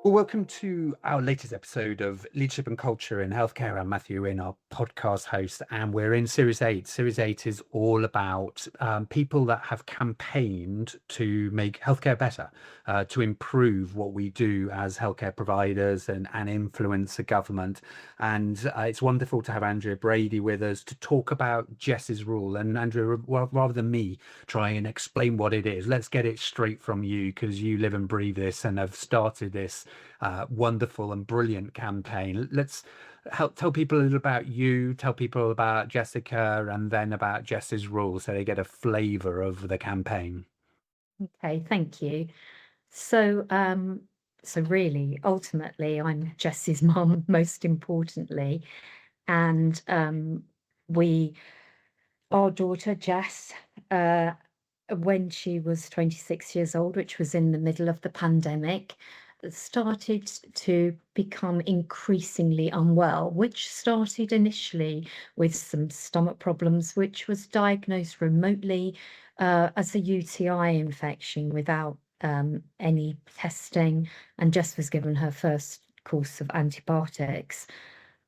Well, welcome to our latest episode of Leadership and Culture in Healthcare. I'm Matthew, in our podcast host, and we're in Series 8. Series 8 is all about people that have campaigned to make healthcare better, to improve what we do as healthcare providers and influence the government. And it's wonderful to have Andrea Brady with us to talk about Jess's rule. And Andrea, rather than me try and explain what it is, let's get it straight from you, because you live and breathe this and have started this wonderful and brilliant campaign. Let's tell people a little about you, tell people about Jessica, and then about Jess's rule so they get a flavour of the campaign. Okay, thank you. So really, ultimately, I'm Jess's mum, most importantly, and our daughter Jess, when she was 26 years old, which was in the middle of the pandemic, started to become increasingly unwell, which started initially with some stomach problems, which was diagnosed remotely as a UTI infection without any testing, and Jess was given her first course of antibiotics.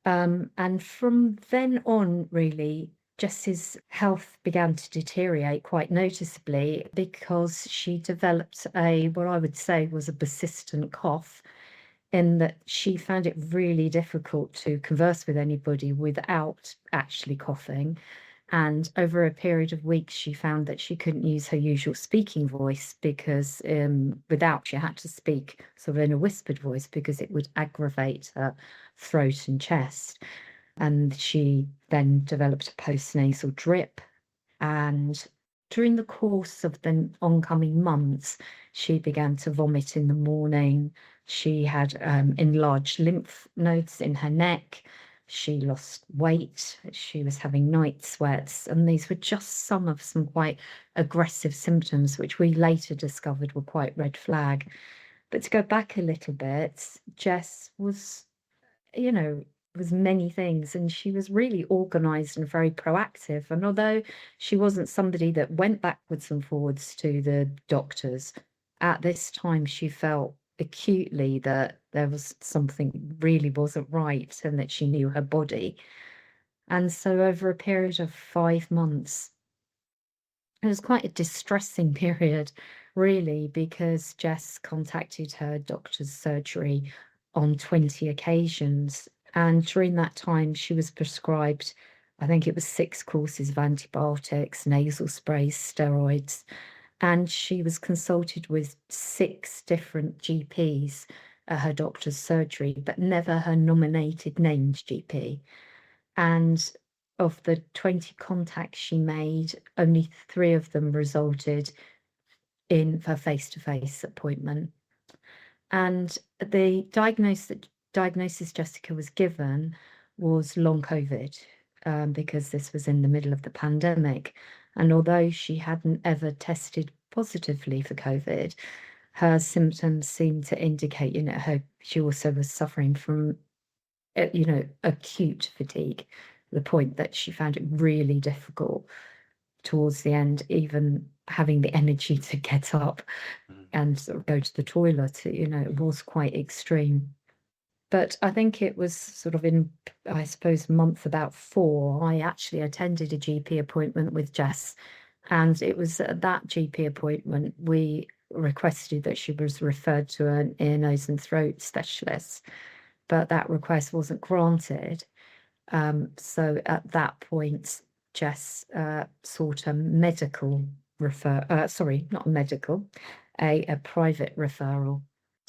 And from then on, really, Jess's health began to deteriorate quite noticeably because she developed what I would say was a persistent cough, in that she found it really difficult to converse with anybody without actually coughing. And over a period of weeks, she found that she couldn't use her usual speaking voice because she had to speak sort of in a whispered voice because it would aggravate her throat and chest. And she then developed a post-nasal drip. And during the course of the oncoming months, she began to vomit in the morning. She had enlarged lymph nodes in her neck. She lost weight. She was having night sweats. And these were just some quite aggressive symptoms, which we later discovered were quite red flag. But to go back a little bit, Jess was, was many things, and she was really organised and very proactive. And although she wasn't somebody that went backwards and forwards to the doctors, at this time she felt acutely that there was something really wasn't right and that she knew her body. And so over a period of 5 months, it was quite a distressing period, really, because Jess contacted her doctor's surgery on 20 occasions. And during that time, she was prescribed, I think it was 6 courses of antibiotics, nasal sprays, steroids. And she was consulted with 6 different GPs at her doctor's surgery, but never her nominated named GP. And of the 20 contacts she made, only 3 of them resulted in her face-to-face appointment. And the diagnosis Jessica was given was long COVID, because this was in the middle of the pandemic. And although she hadn't ever tested positively for COVID, her symptoms seemed to indicate, she also was suffering from, acute fatigue, the point that she found it really difficult towards the end, even having the energy to get up and sort of go to the toilet. It was quite extreme. But I think it was sort of in, I suppose, month about 4, I actually attended a GP appointment with Jess. And it was at that GP appointment we requested that she was referred to an ear, nose and throat specialist. But that request wasn't granted. So at that point, Jess sought a medical not a medical, a private referral.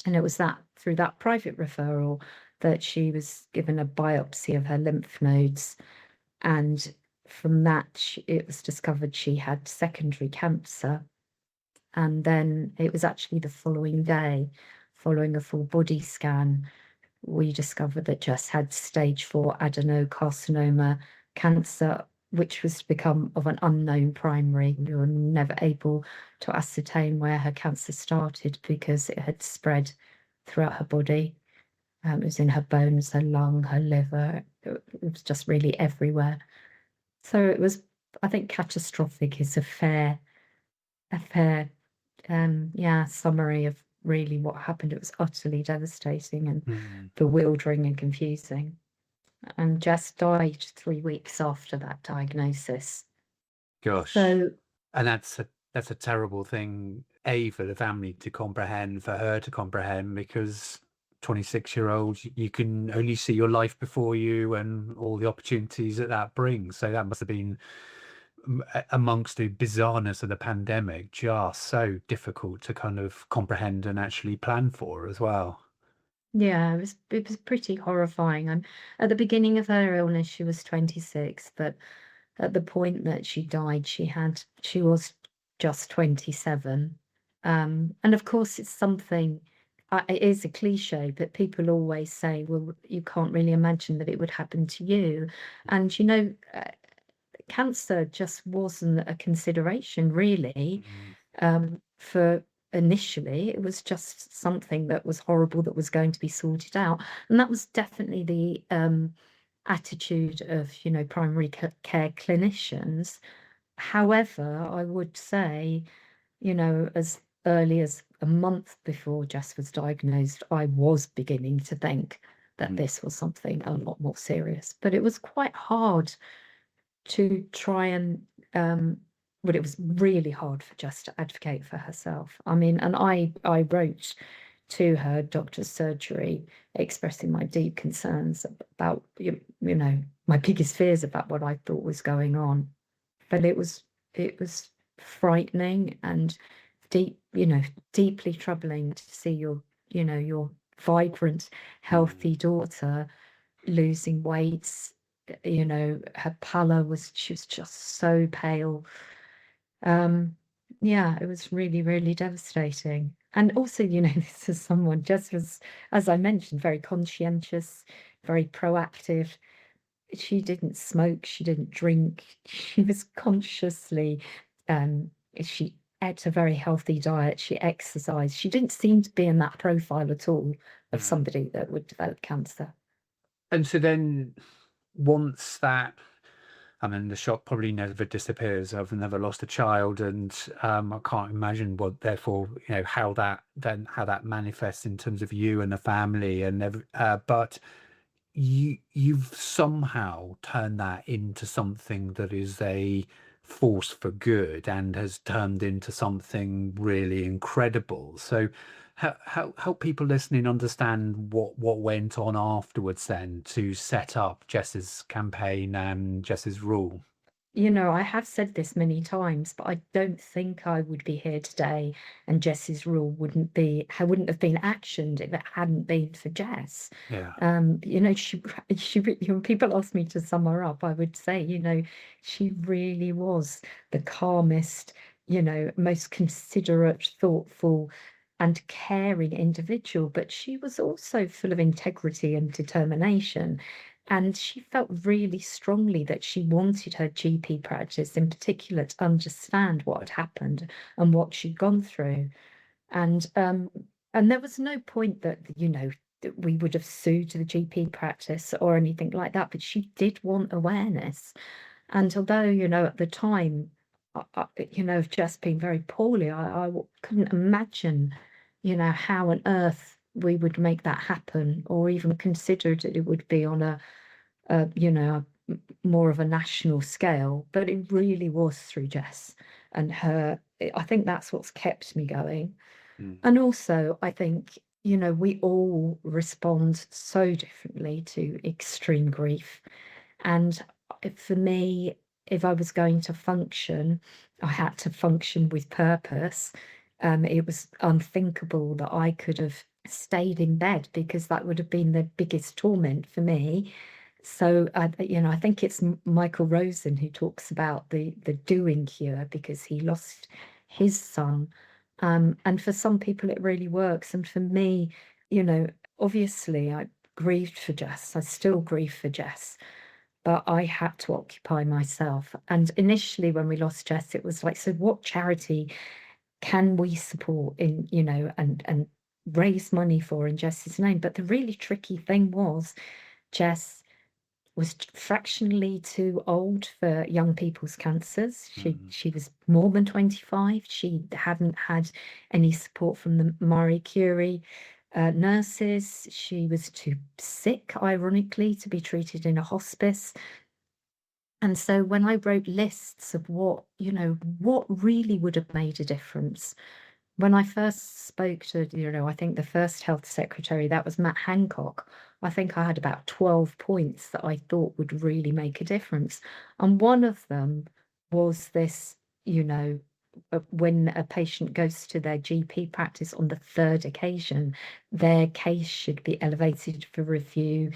And it was through that private referral that she was given a biopsy of her lymph nodes. And from that, it was discovered she had secondary cancer. And then it was actually the following day, following a full body scan, we discovered that Jess had stage 4 adenocarcinoma cancer, which was to become of an unknown primary. We were never able to ascertain where her cancer started because it had spread throughout her body. It was in her bones, her lung, her liver. It was just really everywhere. So it was, I think, catastrophic is a fair summary of really what happened. It was utterly devastating and Mm. bewildering and confusing. And Jess died 3 weeks after that diagnosis. Gosh. So And that's a terrible thing, A, for the family to comprehend, for her to comprehend, because 26-year-old, you can only see your life before you and all the opportunities that that brings. So that must have been, amongst the bizarreness of the pandemic, just so difficult to kind of comprehend and actually plan for as well. yeah, it was pretty horrifying. At the beginning of her illness, she was 26, but at the point that she died, she was just 27. And of course, it's something, it is a cliche, but people always say, well, you can't really imagine that it would happen to you. And, cancer just wasn't a consideration, really, Mm. for initially. It was just something that was horrible that was going to be sorted out. And that was definitely the attitude of, primary care clinicians. However, I would say, as early as a month before Jess was diagnosed, I was beginning to think that Mm. this was something a lot more serious. But it was quite hard to try and, well, it was really hard for Jess to advocate for herself. I mean, and I wrote to her doctor's surgery expressing my deep concerns about, my biggest fears about what I thought was going on. But it was frightening and deeply troubling to see your vibrant, Mm. healthy daughter losing weight. Her pallor she was just so pale. Um, yeah, it was really, really devastating. And also, this is someone just was, as I mentioned, very conscientious, very proactive. She didn't smoke, she didn't drink. She was consciously, she ate a very healthy diet, she exercised. She didn't seem to be in that profile at all of Mm. somebody that would develop cancer. And so then, once that, I mean, the shock probably never disappears. I've never lost a child, and I can't imagine therefore, how that manifests in terms of you and the family, but you've somehow turned that into something that is a force for good and has turned into something really incredible. So help people listening understand what went on afterwards then to set up Jess's campaign and Jess's rule. I have said this many times, but I don't think I would be here today, and Jess's rule wouldn't have been actioned if it hadn't been for Jess. Yeah. When people ask me to sum her up, I would say, she really was the calmest, most considerate, thoughtful, and caring individual, but she was also full of integrity and determination. And she felt really strongly that she wanted her GP practice in particular to understand what had happened and what she'd gone through. And there was no point that we would have sued the GP practice or anything like that, but she did want awareness. And although, at the time, of just being very poorly, couldn't imagine, how on earth we would make that happen or even considered that it would be on more of a national scale. But it really was through Jess and her. I think that's what's kept me going. Mm. And also, I think, we all respond so differently to extreme grief. And for me, if I was going to function, I had to function with purpose. It was unthinkable that I could have stayed in bed because that would have been the biggest torment for me. So, I think it's Michael Rosen who talks about the doing cure because he lost his son. And for some people, it really works. And for me, you know, obviously, I grieved for Jess. I still grieve for Jess, but I had to occupy myself. And initially, when we lost Jess, it was like, so what charity can we support and raise money for in Jess's name? But the really tricky thing was, Jess was fractionally too old for young people's cancers. Mm. She was more than 25. She hadn't had any support from the Marie Curie nurses. She was too sick, ironically, to be treated in a hospice. And so when I wrote lists of what, what really would have made a difference, when I first spoke to, I think the first health secretary, that was Matt Hancock, I think I had about 12 points that I thought would really make a difference. And one of them was this, when a patient goes to their GP practice on the third occasion, their case should be elevated for review.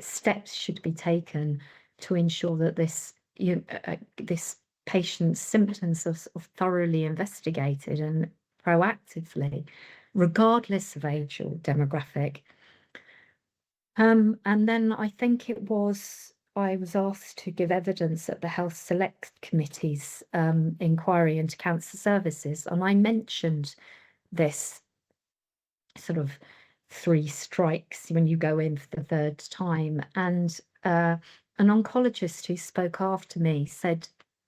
Steps should be taken to ensure that this patient's symptoms are sort of thoroughly investigated and proactively, regardless of age or demographic. And then I think I was asked to give evidence at the Health Select Committee's inquiry into cancer services, and I mentioned this sort of 3 strikes when you go in for the third time. And an oncologist who spoke after me said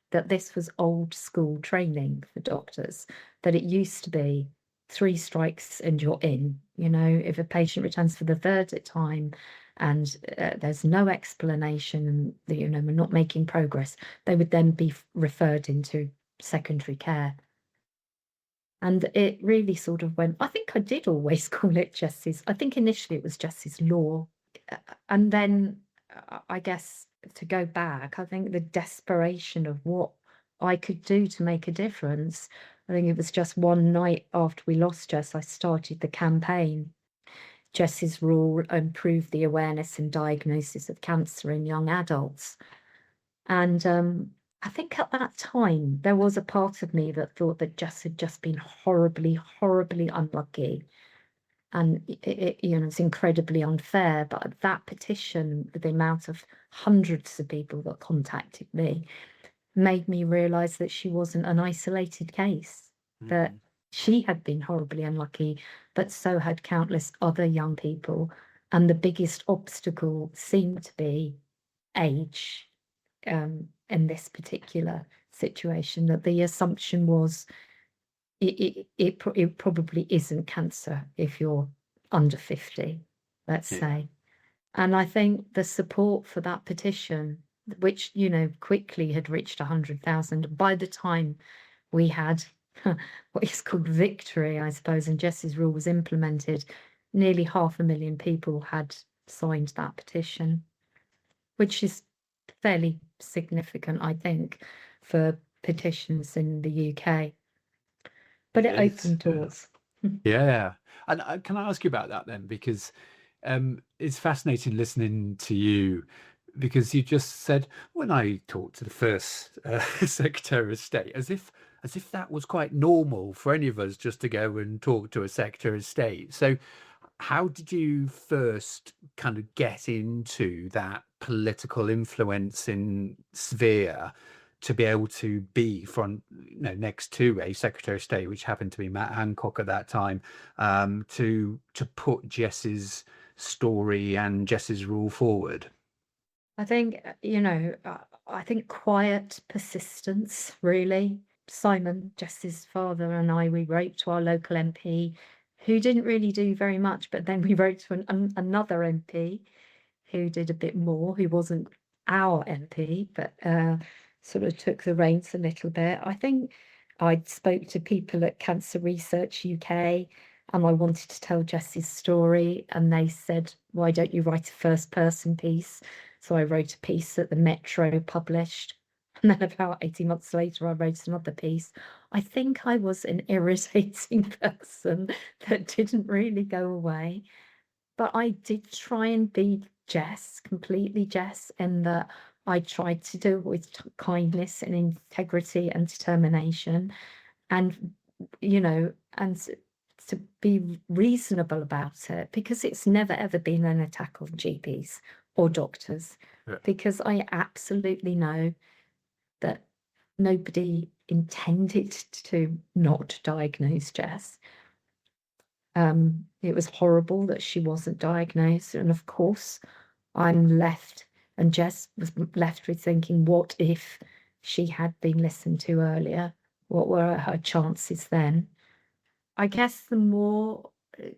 that this was old school training for doctors, that it used to be 3 strikes and you're in. If a patient returns for the third time and there's no explanation and we're not making progress, they would then be referred into secondary care. And it really sort of went, I think I did always call it Jess's. I think initially it was Jess's Law. And then I guess to go back, I think the desperation of what I could do to make a difference. I think it was just one night after we lost Jess, I started the campaign. Jess's Rule: Improve the Awareness and Diagnosis of Cancer in Young Adults. And I think at that time, there was a part of me that thought that Jess had just been horribly, horribly unlucky. And it's incredibly unfair. But that petition, with the amount of hundreds of people that contacted me, made me realize that she wasn't an isolated case, that she had been horribly unlucky, but so had countless other young people. And the biggest obstacle seemed to be age. In this particular situation, that the assumption was it probably isn't cancer if you're under 50, let's say. And I think the support for that petition, which quickly had reached 100,000 by the time we had what is called victory, I suppose, and Jess's Rule was implemented, nearly 500,000 people had signed that petition, which is fairly significant, I think, for petitions in the UK. But it opened doors. Yeah. And can I ask you about that then? Because it's fascinating listening to you, because you just said, when I talked to the first Secretary of State, as if that was quite normal for any of us just to go and talk to a Secretary of State. So how did you first kind of get into that political influence in sphere to be able to be next to a Secretary of State, which happened to be Matt Hancock at that time, to put Jess's story and Jess's Rule forward? I think, I think quiet persistence, really. Simon, Jess's father, and we wrote to our local MP, who didn't really do very much, but then we wrote to another MP who did a bit more, who wasn't our MP, but sort of took the reins a little bit. I think I spoke to people at Cancer Research UK, and I wanted to tell Jess's story, and they said, why don't you write a first person piece? So I wrote a piece that the Metro published. And then about 18 months later, I wrote another piece. I think I was an irritating person that didn't really go away. But I did try and be Jess, completely Jess, in that I tried to do it with kindness and integrity and determination, and to be reasonable about it, because it's never ever been an attack on GPs or doctors. Yeah. Because I absolutely know that nobody intended to not diagnose Jess. It was horrible that she wasn't diagnosed, and of course I'm left, and Jess was left with thinking, what if she had been listened to earlier? What were her chances then? I guess the more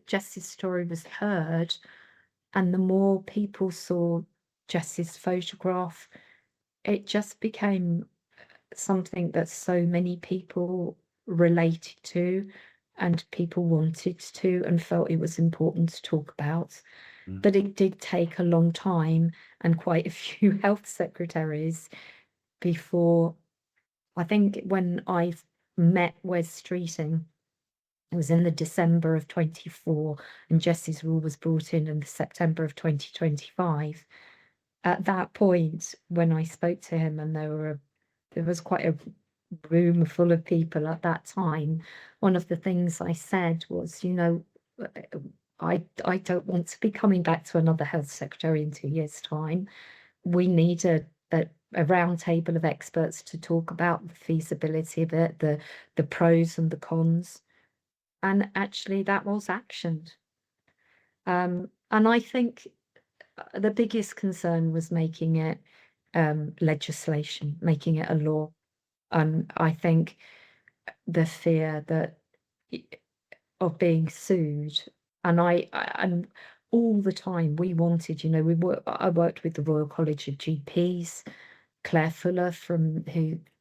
Jess's story was heard, and the more people saw Jess's photograph, it just became something that so many people related to and people wanted to and felt it was important to talk about. Mm. But it did take a long time and quite a few health secretaries before. I think when I met Wes Streeting, it was in the December of 24, and Jess's rule was brought in the September of 2025. At that point, when I spoke to him, and there was quite a room full of people at that time, one of the things I said was, uh, I don't want to be coming back to another health secretary in 2 years' time. We need a round table of experts to talk about the feasibility of it, the pros and the cons. And actually that was actioned. And I think the biggest concern was making it legislation, making it a law. I think the fear that of being sued, and and all the time we wanted, I worked with the Royal College of GPs, Claire Fuller from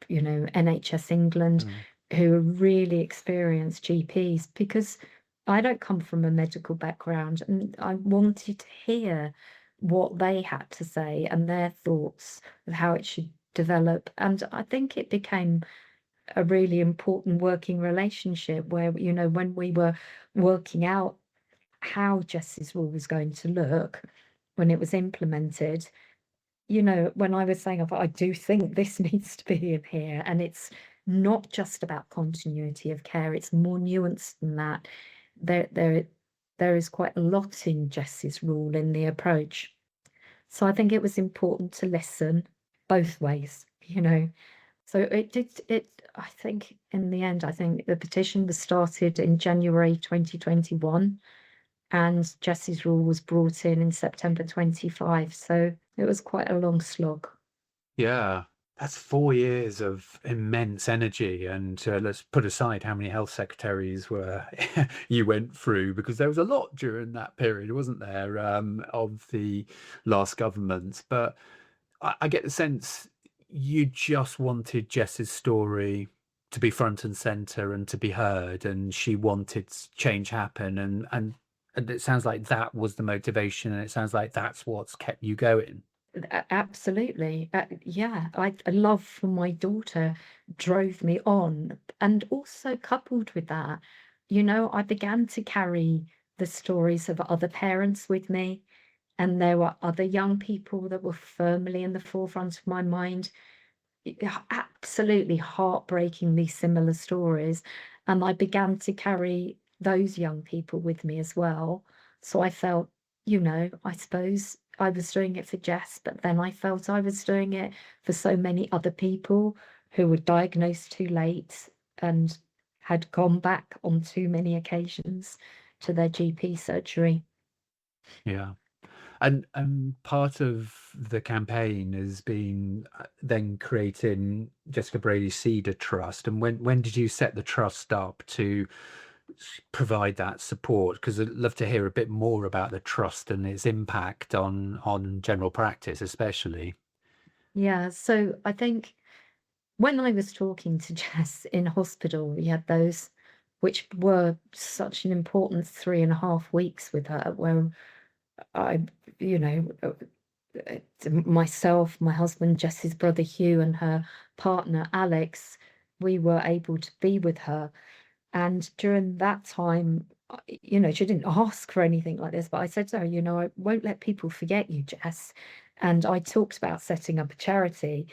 NHS England, Mm. who are really experienced GPs, because I don't come from a medical background, and I wanted to hear what they had to say and their thoughts of how it should develop. And I think it became a really important working relationship where, when we were working out how Jess's rule was going to look when it was implemented, when I was saying, I do think this needs to be in here, and it's not just about continuity of care, it's more nuanced than that. There is quite a lot in Jess's rule in the approach. So I think it was important to listen both ways. So I think in the end, I think the petition was started in January 2021, and Jess's rule was brought in September 25. So it was quite a long slog. Yeah, that's 4 years of immense energy. And let's put aside how many health secretaries were you went through, because there was a lot during that period, wasn't there, of the last government. But I get the sense you just wanted Jess's story to be front and center and to be heard, and she wanted change happen, and it sounds like that was the motivation, and it sounds like that's what's kept you going. Absolutely. Yeah, a love for my daughter drove me on. And also coupled with that, I began to carry the stories of other parents with me. And there were other young people that were firmly in the forefront of my mind. Absolutely heartbreakingly similar stories. And I began to carry those young people with me as well. So I felt, I suppose I was doing it for Jess, but then I felt I was doing it for so many other people who were diagnosed too late and had gone back on too many occasions to their GP surgery. Yeah. And part of the campaign has been then creating Jessica Brady's Cedar Trust. And when did you set the trust up to provide that support? Because I'd love to hear a bit more about the trust and its impact on general practice, especially. Yeah, so I think when I was talking to Jess in hospital, we had those, which were such an important 3.5 weeks with her, where I, you know, myself, my husband, Jess's brother Hugh, and her partner Alex, we were able to be with her. And during that time, she didn't ask for anything like this, but I said to her, I won't let people forget you, Jess. And I talked about setting up a charity,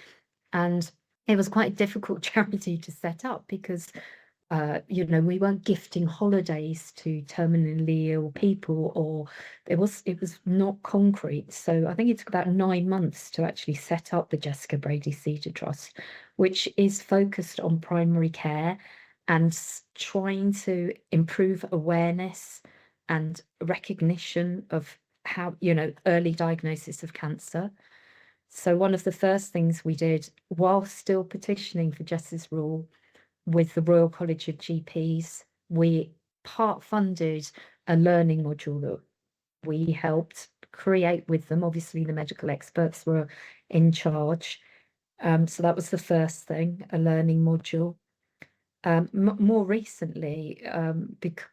and it was quite a difficult charity to set up because we weren't gifting holidays to terminally ill people, or it was not concrete. So I think it took about 9 months to actually set up the Jessica Brady Cedar Trust, which is focused on primary care and trying to improve awareness and recognition of how, early diagnosis of cancer. So one of the first things we did while still petitioning for Jess's Rule with the Royal College of GPs, we part funded a learning module that we helped create with them. Obviously, the medical experts were in charge. So that was the first thing, a learning module. More recently,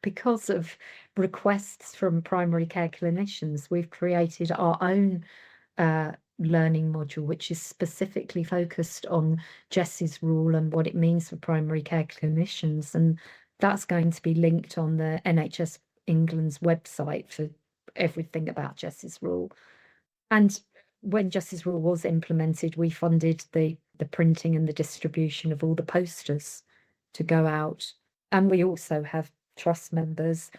because of requests from primary care clinicians, we've created our own learning module, which is specifically focused on Jess's Rule and what it means for primary care clinicians. And that's going to be linked on the NHS England's website for everything about Jess's Rule. And when Jess's Rule was implemented, we funded the printing and the distribution of all the posters to go out. And we also have trust members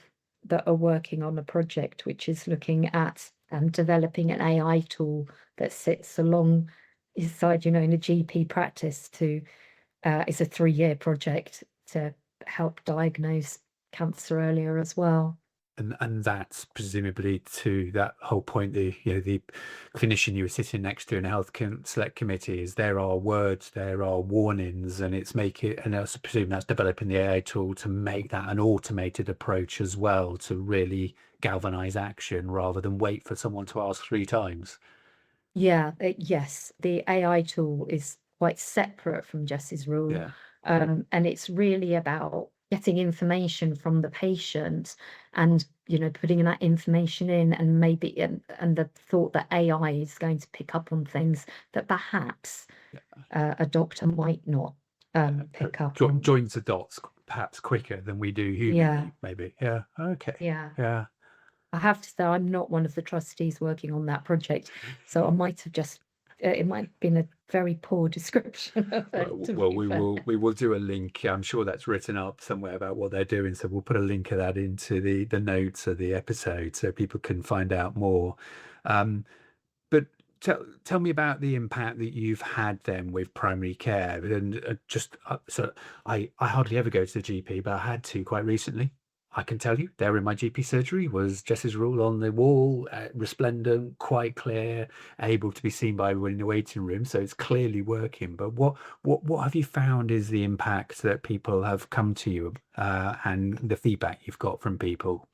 that are working on a project which is looking at developing an AI tool that sits alongside, in a GP practice it's a 3-year project to help diagnose cancer earlier as well. And that's presumably to that whole point, the clinician you were sitting next to in a select committee, is there are words, there are warnings, and and I presume that's developing the AI tool to make that an automated approach as well, to really galvanize action rather than wait for someone to ask 3 times. Yeah, yes, the AI tool is quite separate from Jess's Rule. Yeah. And it's really about getting information from the patient and, putting that information in, and maybe, and the thought that AI is going to pick up on things that perhaps a doctor might not pick up on. Joins the dots perhaps quicker than we do humanly, maybe. Yeah. Okay. Yeah. I have to say, I'm not one of the trustees working on that project, so I might have just, it might have been a very poor description of it. Well, we will do a link. I'm sure that's written up somewhere about what they're doing, so we'll put a link of that into the notes of the episode so people can find out more. But tell me about the impact that you've had then with primary care, and so I hardly ever go to the GP, but I had to quite recently. I can tell you, there in my GP surgery was Jess's Rule on the wall, resplendent, quite clear, able to be seen by everyone in the waiting room. So it's clearly working. But what have you found is the impact that people have come to you, and the feedback you've got from people?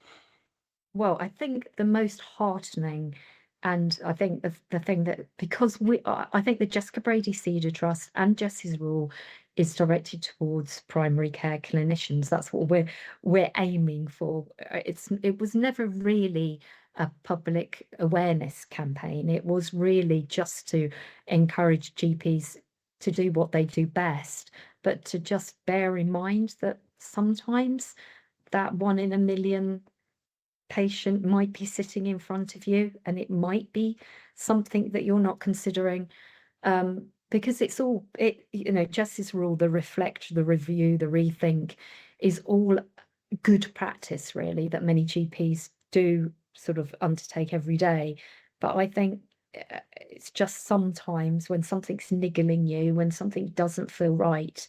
Well, I think the most heartening, and I think the thing that, because I think the Jessica Brady Cedar Trust and Jess's Rule is directed towards primary care clinicians. That's what we're aiming for. It was never really a public awareness campaign. It was really just to encourage GPs to do what they do best, but to just bear in mind that sometimes that 1 in a million patient might be sitting in front of you, and it might be something that you're not considering, because Jess's Rule, the reflect, the review, the rethink, is all good practice, really, that many GPs do sort of undertake every day. But I think it's just sometimes when something's niggling you, when something doesn't feel right,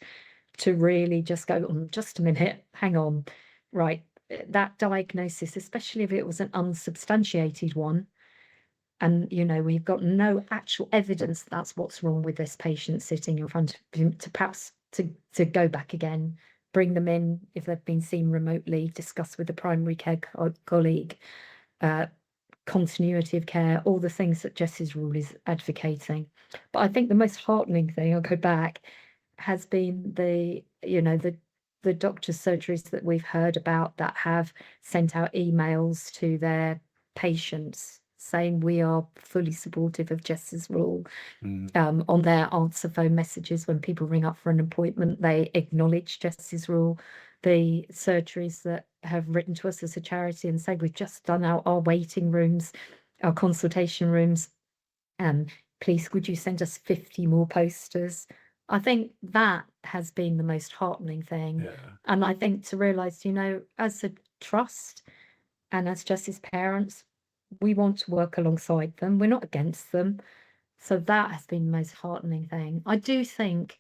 to really just go, just a minute, hang on, right, that diagnosis, especially if it was an unsubstantiated one, and we've got no actual evidence that's what's wrong with this patient sitting in front of him, to perhaps to go back again, bring them in if they've been seen remotely, discuss with the primary care colleague, continuity of care, all the things that Jess's Rule is advocating. But I think the most heartening thing, I'll go back, has been the doctor's surgeries that we've heard about that have sent out emails to their patients saying we are fully supportive of Jess's Rule. On their answer phone messages, when people ring up for an appointment, they acknowledge Jess's Rule. The surgeries that have written to us as a charity and say, we've just done our waiting rooms, our consultation rooms, please would you send us 50 more posters? I think that has been the most heartening thing. Yeah. And I think to realise, as a trust and as Jess's parents, we want to work alongside them. We're not against them. So that has been the most heartening thing. I do think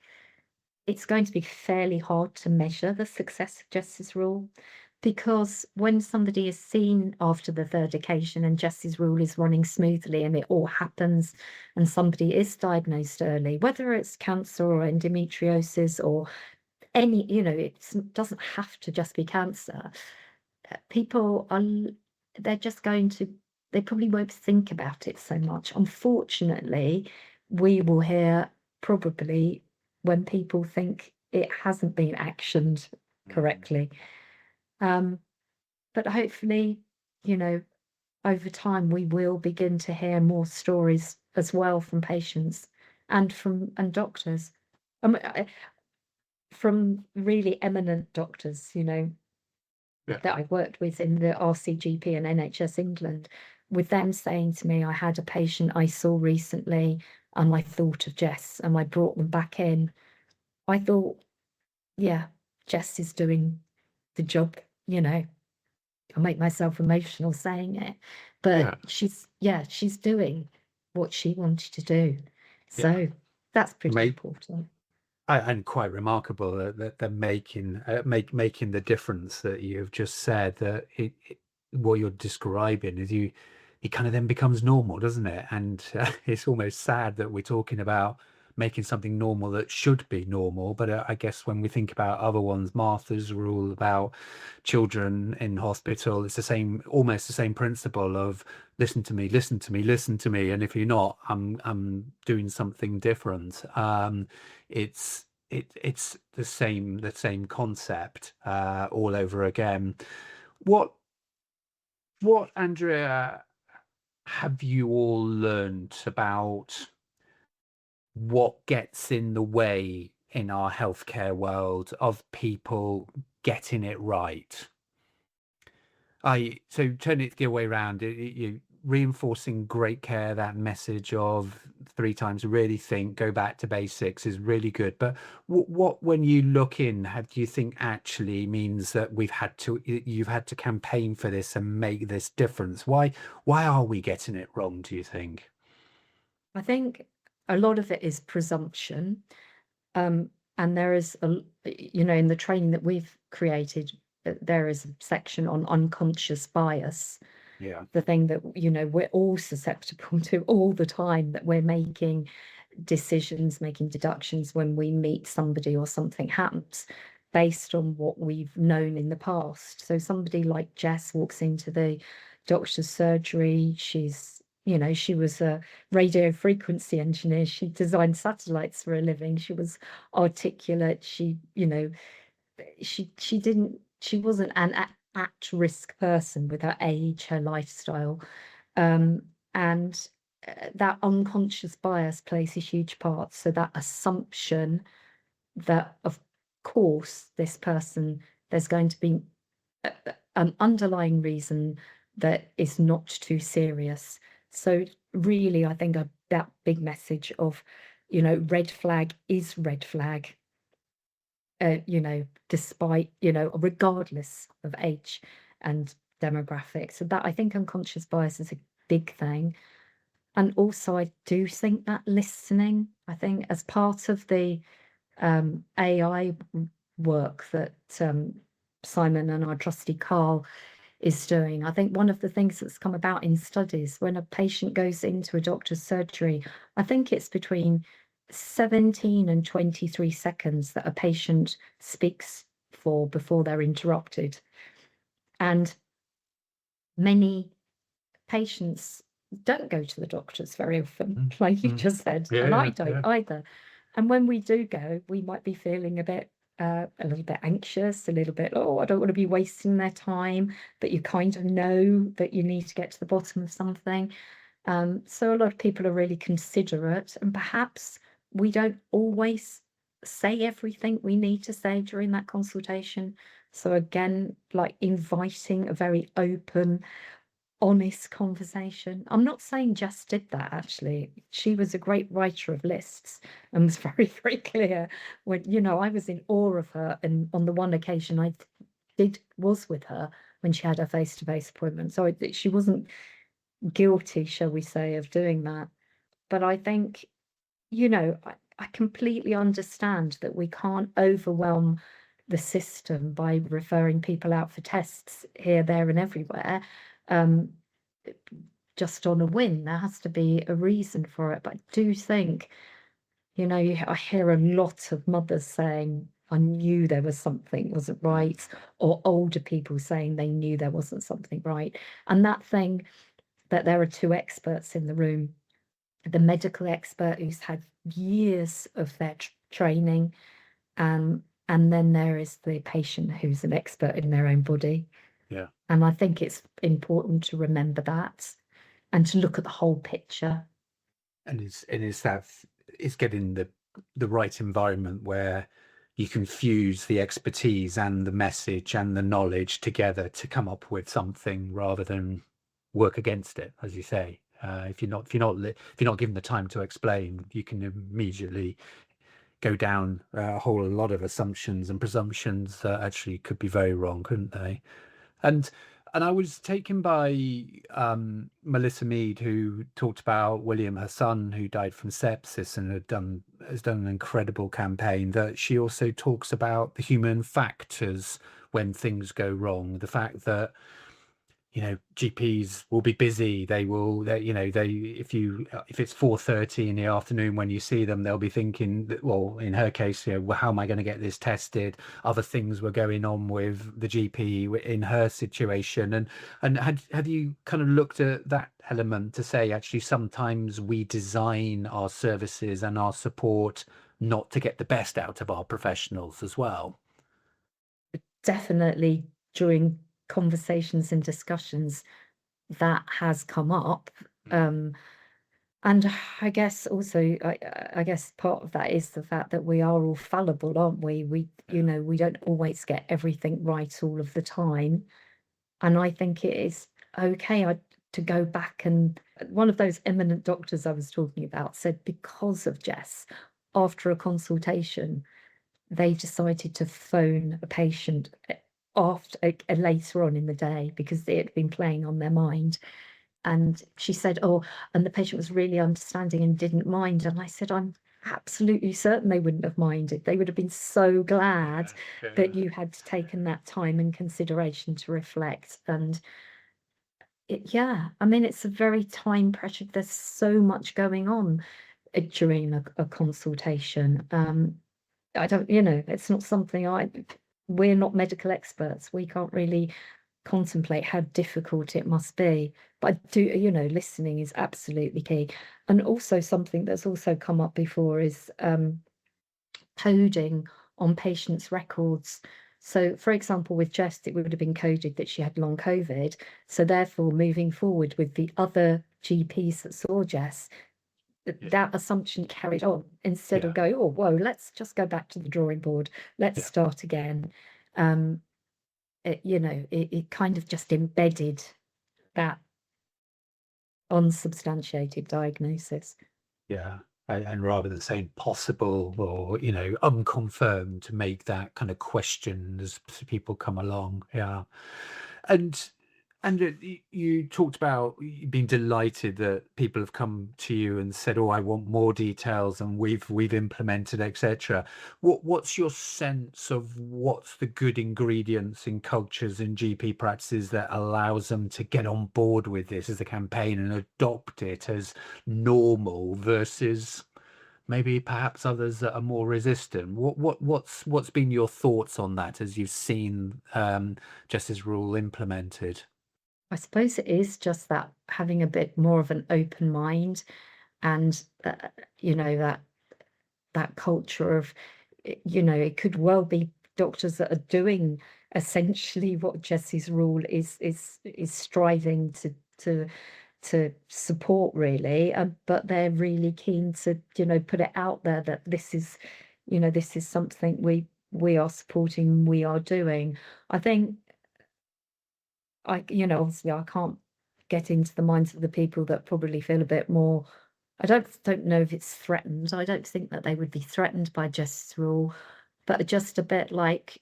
it's going to be fairly hard to measure the success of Jess's Rule, Because when somebody is seen after the third occasion and Jess's rule is running smoothly and it all happens and somebody is diagnosed early, whether it's cancer or endometriosis or any, it doesn't have to just be cancer. People are, they're just going to, they probably won't think about it so much. Unfortunately, we will hear probably when people think it hasn't been actioned correctly. But hopefully, over time, we will begin to hear more stories as well from patients and doctors, from really eminent doctors, Yeah. that I've worked with in the RCGP and NHS England, with them saying to me, I had a patient I saw recently and I thought of Jess and I brought them back in. I thought, yeah, Jess is doing the job, I make myself emotional saying it, but she's doing what she wanted to do. Yeah. So that's pretty Mate, important. and quite remarkable that they're making the difference that you've just said, that what you're describing is it kind of then becomes normal, doesn't it? And it's almost sad that we're talking about making something normal that should be normal. But I guess when we think about other ones, Martha's rule about children in hospital, it's the same, almost the same principle of listen to me, listen to me, listen to me, and if you're not, I'm doing something different. It's the same concept all over again. What Andrea, have you all learned about what gets in the way in our healthcare world of people getting it right? So turn it the other way around. You reinforcing great care, that message of 3 times really think, go back to basics is really good. But what when you look in, do you think actually means that you've had to campaign for this and make this difference? Why are we getting it wrong, do you think? I think a lot of it is presumption. And there is in the training that we've created, there is a section on unconscious bias, Yeah. the thing that, we're all susceptible to all the time, that we're making decisions, making deductions when we meet somebody or something happens based on what we've known in the past. So somebody like Jess walks into the doctor's surgery. She was a radio frequency engineer. She designed satellites for a living. She was articulate. She wasn't an at-risk person with her age, her lifestyle. And that unconscious bias plays a huge part. So that assumption that, of course, there's going to be an underlying reason that is not too serious. So really, I think that big message of, red flag is red flag, despite, regardless of age and demographics. So that, I think unconscious bias is a big thing. And also, I do think that listening, I think as part of the AI work that Simon and our trusty Carl is doing, I think one of the things that's come about in studies, when a patient goes into a doctor's surgery, I think it's between 17 and 23 seconds that a patient speaks for before they're interrupted. And many patients don't go to the doctors very often, like you just said, and I don't either. And when we do go, we might be feeling a little bit anxious, a little bit, oh, I don't want to be wasting their time, but you kind of know that you need to get to the bottom of something. So a lot of people are really considerate, and perhaps we don't always say everything we need to say during that consultation. So again, like inviting a very open, honest conversation. I'm not saying Jess did that, actually. She was a great writer of lists and was very, very clear when, I was in awe of her. And on the one occasion I was with her when she had her face-to-face appointment. So she wasn't guilty, shall we say, of doing that. But I think, I completely understand that we can't overwhelm the system by referring people out for tests here, there, and everywhere, um, just on a whim. There has to be a reason for it. But I do think, I hear a lot of mothers saying, I knew there was something wasn't right, or older people saying they knew there wasn't something right. And that thing that there are two experts in the room, the medical expert who's had years of their training, and then there is the patient who's an expert in their own body. Yeah. And I think it's important to remember that and to look at the whole picture. And it's getting the right environment where you can fuse the expertise and the message and the knowledge together to come up with something rather than work against it, as you say. If you're not given the time to explain, you can immediately go down a whole lot of assumptions and presumptions that actually could be very wrong, couldn't they? And I was taken by Melissa Mead, who talked about William, her son, who died from sepsis and has done an incredible campaign. That she also talks about the human factors when things go wrong. The fact that GPs will be busy. If it's 4:30 in the afternoon when you see them, they'll be thinking that, well, in her case, well, how am I going to get this tested? Other things were going on with the GP in her situation. And have you kind of looked at that element to say, actually, sometimes we design our services and our support not to get the best out of our professionals as well? Definitely during conversations and discussions that has come up. And I guess also, I guess part of that is the fact that we are all fallible, aren't we? We don't always get everything right all of the time. And I think it is okay to go back, and one of those eminent doctors I was talking about said because of Jess, after a consultation, they decided to phone a patient after later on in the day because it had been playing on their mind. And she said, oh, and the patient was really understanding and didn't mind. And I said, I'm absolutely certain they wouldn't have minded. They would have been so glad that you had taken that time and consideration to reflect. And yeah, I mean, it's a very time pressured. There's so much going on during a consultation. I don't, it's not something we're not medical experts. We can't really contemplate how difficult it must be. But I do, listening is absolutely key. And also something that's also come up before is coding on patients' records. So, for example, with Jess, it would have been coded that she had long COVID. So therefore, moving forward with the other GPs that saw Jess, that assumption carried on instead of going, oh, whoa, let's just go back to the drawing board. Let's start again. It kind of just embedded that unsubstantiated diagnosis. Yeah. And rather than saying possible or, unconfirmed, to make that kind of question as people come along. Yeah. And you talked about being delighted that people have come to you and said, "Oh, I want more details," and we've implemented, etc. What's your sense of what's the good ingredients in cultures and GP practices that allows them to get on board with this as a campaign and adopt it as normal versus maybe perhaps others that are more resistant? What's been your thoughts on that as you've seen Justice Rule implemented? I suppose it is just that having a bit more of an open mind and, that culture of, it could well be doctors that are doing essentially what Jesse's rule is striving to support really, but they're really keen to put it out there that this is something we are supporting, we are doing. I think obviously I can't get into the minds of the people that probably feel a bit more. I don't know if it's threatened. I don't think that they would be threatened by Justice Rule, but just a bit like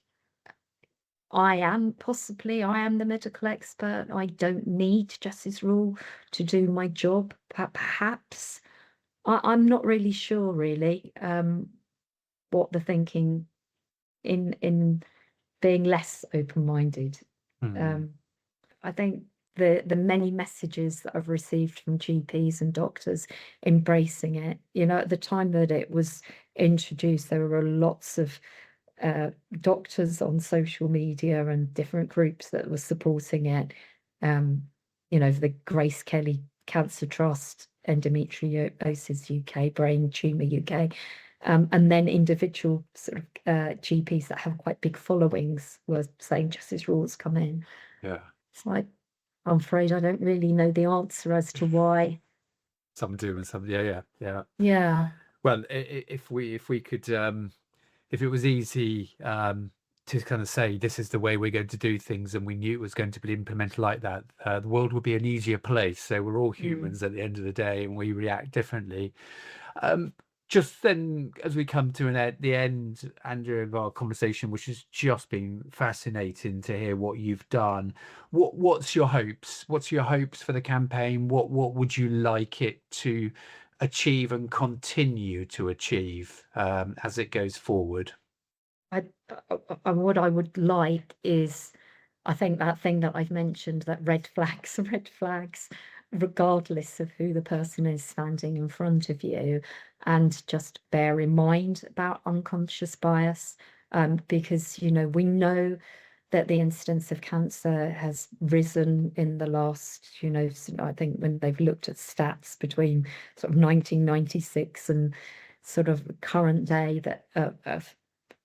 I am the medical expert. I don't need Justice Rule to do my job. Perhaps I'm not really sure, really, what the thinking in being less open-minded. Mm. Um, I think the many messages that I've received from GPs and doctors embracing it, at the time that it was introduced, there were lots of doctors on social media and different groups that were supporting it. The Grace Kelly Cancer Trust, Endometriosis UK, Brain Tumor UK, and then individual sort of GPs that have quite big followings were saying justice rules come in. Yeah. It's like, I'm afraid I don't really know the answer as to why. Some do and some, yeah, yeah. Yeah. Well, if we could, if it was easy to kind of say this is the way we're going to do things, and we knew it was going to be implemented like that, the world would be an easier place. So we're all Mm. humans at the end of the day, and we react differently. Um, just then, as we come to the end, Andrea, of our conversation, which has just been fascinating to hear what you've done. What's your hopes? What's your hopes for the campaign? What would you like it to achieve and continue to achieve as it goes forward? I, what I would like is, I think that thing that I've mentioned, that red flags, red flags, regardless of who the person is standing in front of you, and just bear in mind about unconscious bias, because we know that the incidence of cancer has risen in the last, I think when they've looked at stats between sort of 1996 and sort of current day, that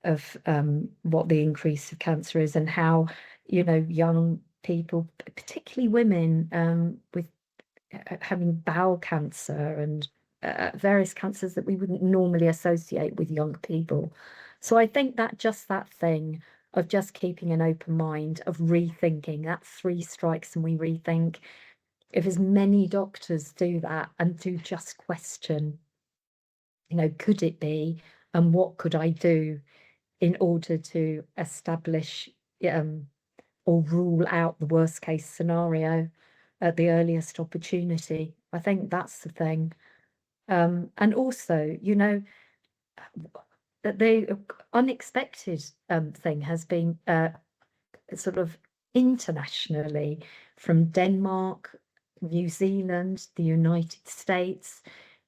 of what the increase of cancer is, and how young people, particularly women, with having bowel cancer and various cancers that we wouldn't normally associate with young people. So I think that just that thing of just keeping an open mind, of rethinking, that three strikes and we rethink. If as many doctors do that and do just question, could it be, and what could I do in order to establish um, or rule out the worst case scenario at the earliest opportunity. I think that's the thing. And also, that the unexpected thing has been sort of internationally, from Denmark, New Zealand, the United States,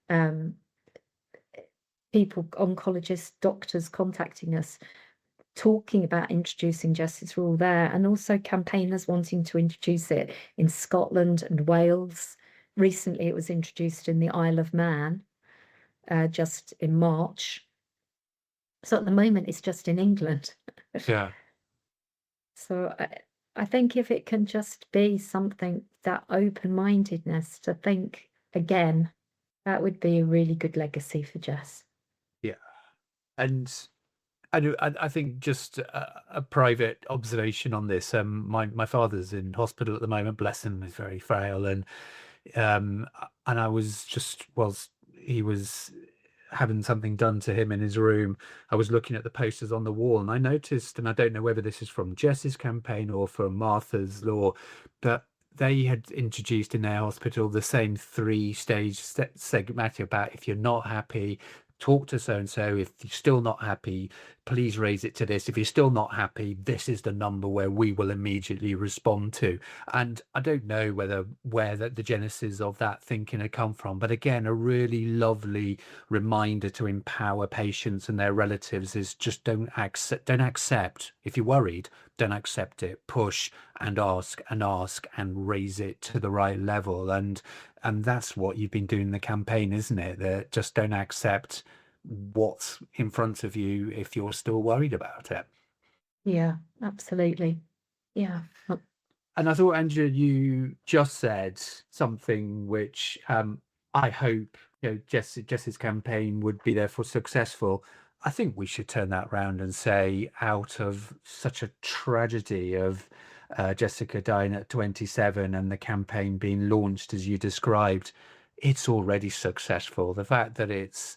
um, people, oncologists, doctors contacting us, talking about introducing justice rule there, and also campaigners wanting to introduce it in Scotland and Wales. Recently, it was introduced in the Isle of Man, just in March. So at the moment, it's just in England. Yeah. So I think if it can just be something, that open-mindedness to think again, that would be a really good legacy for Jess. Yeah. And I think just a private observation on this. My father's in hospital at the moment. Bless him, he's very frail, um, and I was just whilst he was having something done to him in his room, I was looking at the posters on the wall, and I noticed, and I don't know whether this is from Jess's campaign or from Martha's Law, but they had introduced in their hospital the same three-stage segment about, if you're not happy, talk to so and so. If you're still not happy, please raise it to this. If you're still not happy, this is the number where we will immediately respond to. And I don't know where the genesis of that thinking had come from, but again, a really lovely reminder to empower patients and their relatives is just don't accept. If you're worried, don't accept it. Push and ask and raise it to the right level. And that's what you've been doing in the campaign, isn't it? That just don't accept what's in front of you if you're still worried about it. Yeah, absolutely. Yeah. And I thought, Andrea, you just said something which I hope Jess's campaign would be therefore successful. I think we should turn that round and say, out of such a tragedy of Jessica dying at 27 and the campaign being launched as you described, it's already successful. The fact that it's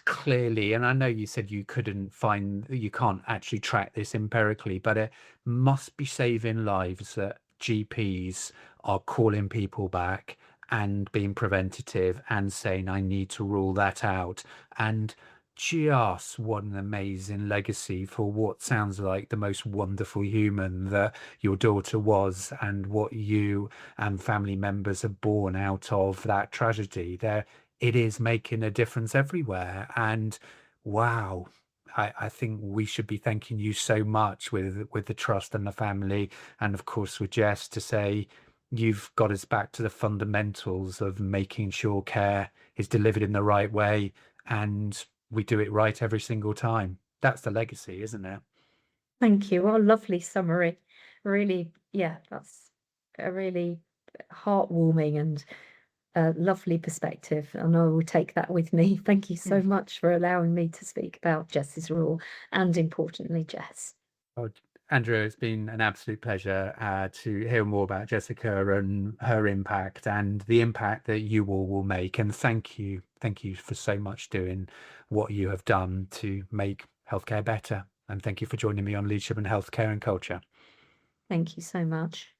clearly, and I know you said you can't actually track this empirically, but it must be saving lives that GPs are calling people back and being preventative and saying, I need to rule that out. And just what an amazing legacy for what sounds like the most wonderful human that your daughter was, and what you and family members have borne out of that tragedy. There, it is making a difference everywhere. And wow, I think we should be thanking you so much with the trust and the family, and of course with Jess, to say you've got us back to the fundamentals of making sure care is delivered in the right way, and we do it right every single time. That's the legacy, isn't it? Thank you. What a lovely summary. Really, yeah, that's a really heartwarming and lovely perspective, and I will take that with me. Thank you so Mm. much for allowing me to speak about Jess's rule and importantly, Jess. Oh, Andrea, it's been an absolute pleasure to hear more about Jessica and her impact and the impact that you all will make. And thank you for so much doing what you have done to make healthcare better. And thank you for joining me on Leadership and Healthcare and Culture. Thank you so much.